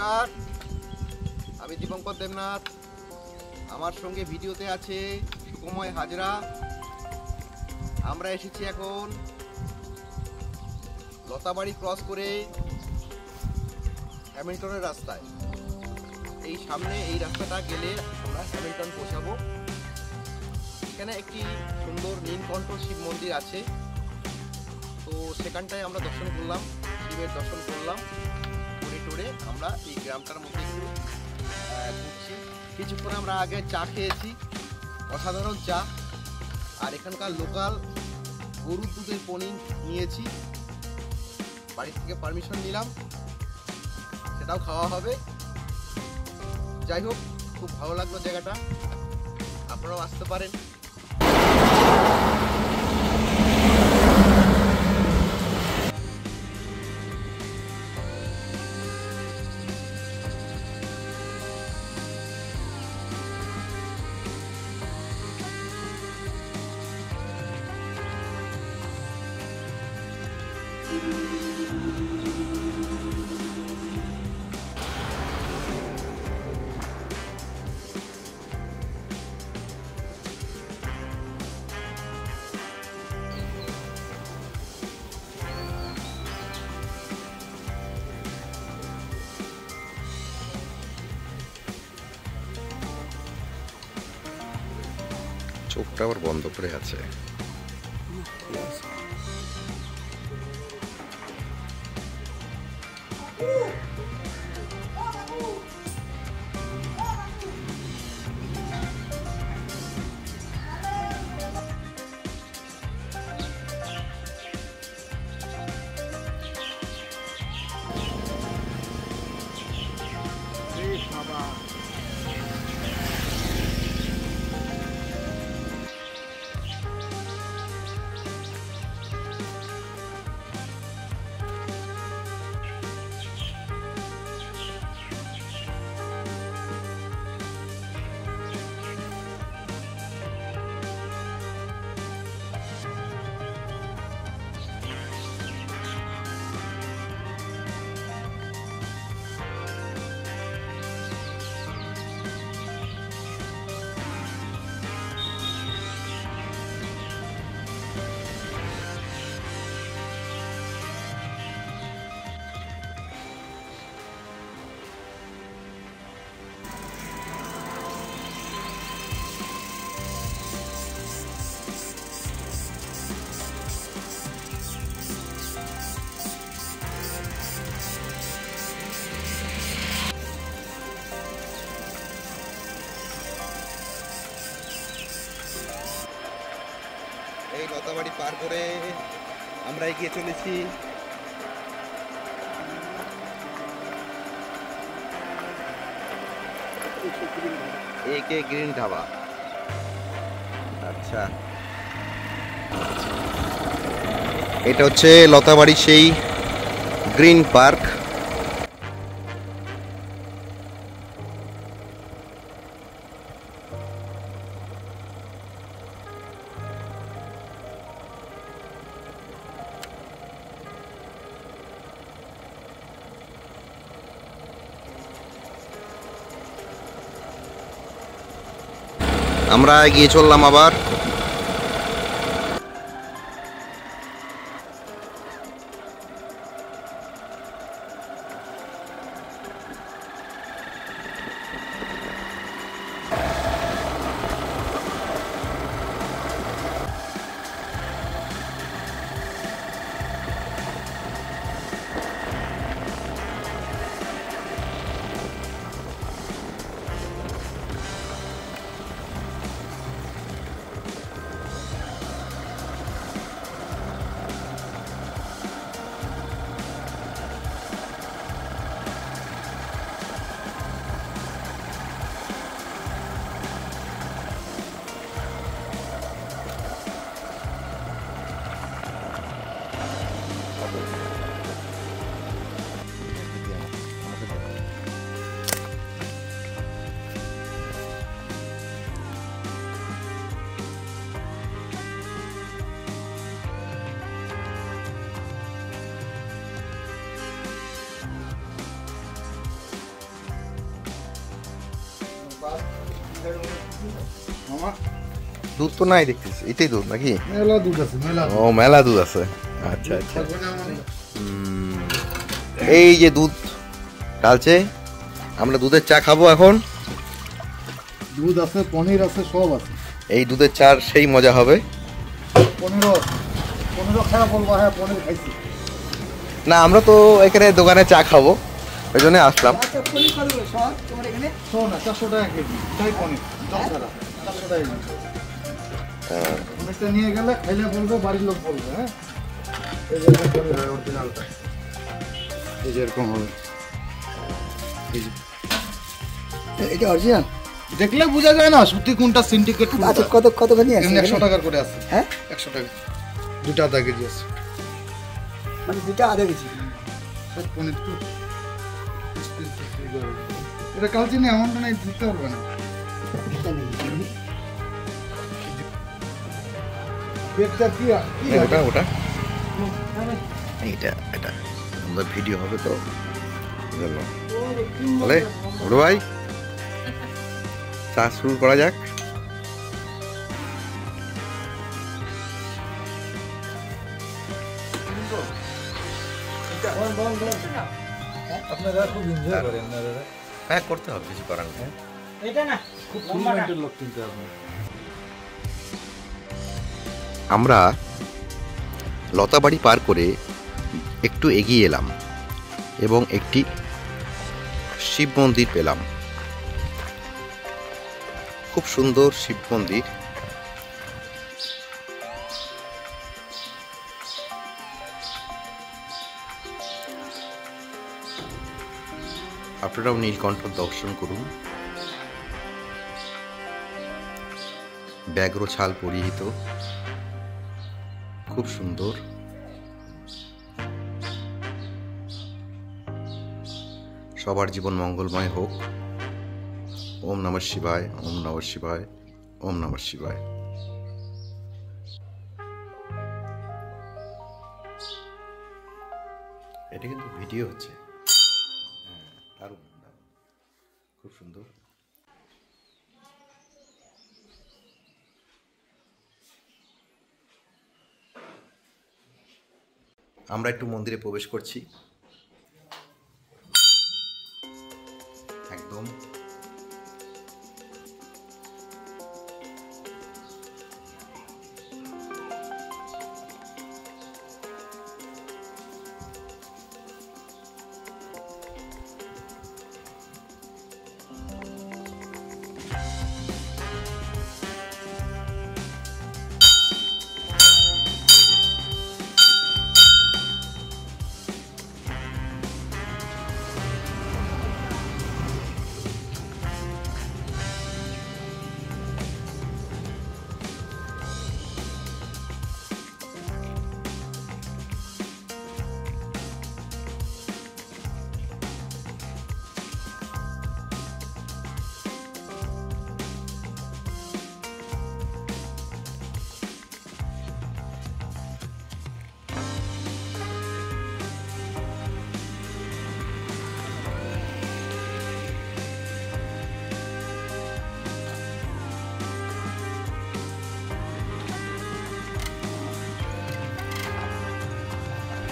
নমস্কার, আমি দীপঙ্কর দেবনাথ। আমার সঙ্গে ভিডিওতে আছে সুকময় হাজরা। আমরা এসেছি এখন লতাবাড়ি ক্রস করে হ্যামিল্টনের রাস্তায়। এই সামনে এই রাস্তাটা গেলে আমরা হ্যামিল্টন পৌঁছাবো। এখানে একটি সুন্দর নীলকণ্ঠ শিব মন্দির আছে, তো সেখানটায় আমরা দর্শন করলাম, শিবের দর্শন করলাম। টুরে আমরা এই গ্রামটার মধ্যে একটু ঘুরছি। কিছুক্ষণ আমরা আগে চা খেয়েছি, অসাধারণ চা। আর এখানকার লোকাল গরুর দুধের পনির নিয়েছি, বাড়ি থেকে পারমিশন নিলাম, সেটাও খাওয়া হবে। যাই হোক, খুব ভালো লাগলো জায়গাটা, আপনারাও আসতে পারেন। চোখটা আবার বন্ধ করে আছে। এই লতাবাড়ি পার করে আমরা এগিয়ে চলেছি একে গ্রিন ধাবা। আচ্ছা, এটা হচ্ছে লতাবাড়ি সেই গ্রিন পার্ক। আমরা এগিয়ে চললাম আবার। দুধ তো নাই দেখতেছি, এটাই দুধ নাকি? মেলা দুধ আছে, ও মেলা দুধ আছে। আচ্ছা আচ্ছা, এই যে দুধ ঢালছে, আমরা দুধের চা খাবো এখন। দুধ আছে, পনির আছে, সব আছে। এই দুধের চার সেই মজা হবে। পনিরও খারাপ বলবো, হ্যাঁ পনির খাইছি না, আমরা তো এখানে দোকানে চা খাবো, ওই জন্য আসলাম। শোন না, 400 টাকা কেজি তাই পনির, 400 টাকা কেজি। পনিরটা নিয়ে গেলে খাইলে বলবো, বাড়ির লোক বলবে। হ্যাঁ, এই যে পনির অরিজিনালটা, এই যে এরকম হবে। এটা অরিজিনাল দেখলে বোঝা যায় না সত্যি কোনটা সিন্ডিকেট। আচ্ছা, কতখানি আছে? 100 টাকার করে আছে। হ্যাঁ, 100 টাকা, দুটা আধা কেজি আছে। মানে দুটা আধা কেজি সব পনির তো এটা কালকে নিয়ে এমনটা নাই, দিতে পারবে না। পেটটা কি ওটা ওটা এইটা, এটা আমাদের ভিডিও হবে তো, বলে বড় ভাই চা শুরু করা যাক। আপনারা খুব এনজয় করেন, হ্যাঁ করতে হবে, কিছু করার নেই। খুব ফুলমেন্টের লোক কিন্তু আপনি। আমরা লতাবাড়ি পার করে একটু এগিয়ে এলাম এবং একটি শিব মন্দির পেলাম। খুব সুন্দর শিব মন্দির। আপনারাও নীলকণ্ঠ দর্শন করুন। ব্যাঘ্র ছাল পরিহিত, খুব সুন্দর। সবার জীবন মঙ্গলময় হোক। ওম নমঃ শিবায়, ওম নমঃ শিবায়, ওম নমঃ শিবায়। এটা কিন্তু ভিডিও হচ্ছে, দারুণ দারুণ, খুব সুন্দর। আমরা একটু মন্দিরে প্রবেশ করছি। একদম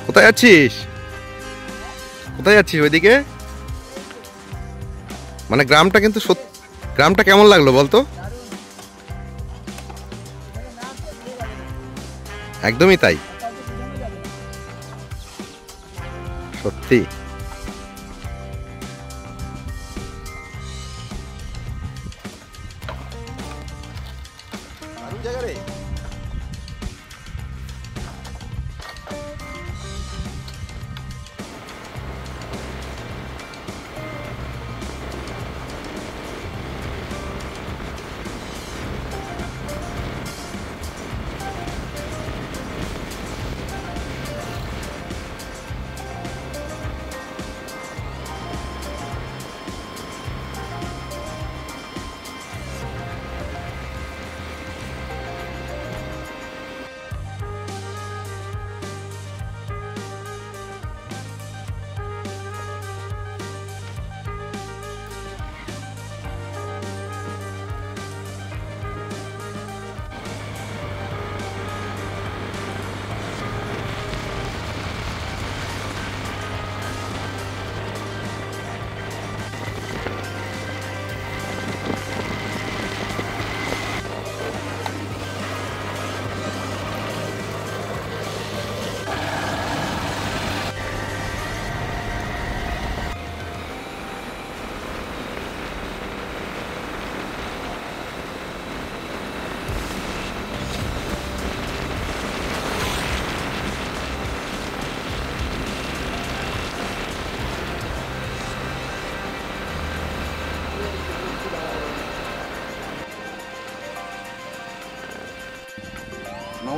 কোথায় যাচ্ছিস? কোথায় যাচ্ছিস? ওইদিকে মানে গ্রামটা কিন্তু গ্রামটা কেমন লাগলো বলতো? একদমই তাই, সত্যি। দারুণ জায়গা রে।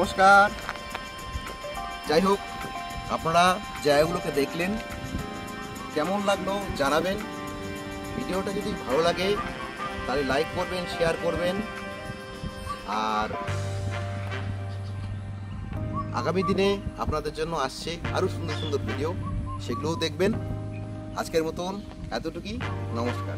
নমস্কার। যাই হোক, আপনারা জায়গাগুলোকে দেখলেন, কেমন লাগলো জানাবেন। ভিডিওটা যদি ভালো লাগে তাহলে লাইক করবেন, শেয়ার করবেন। আর আগামী দিনে আপনাদের জন্য আসছে আরও সুন্দর সুন্দর ভিডিও, সেগুলোও দেখবেন। আজকের মতন এতটুকুই, নমস্কার।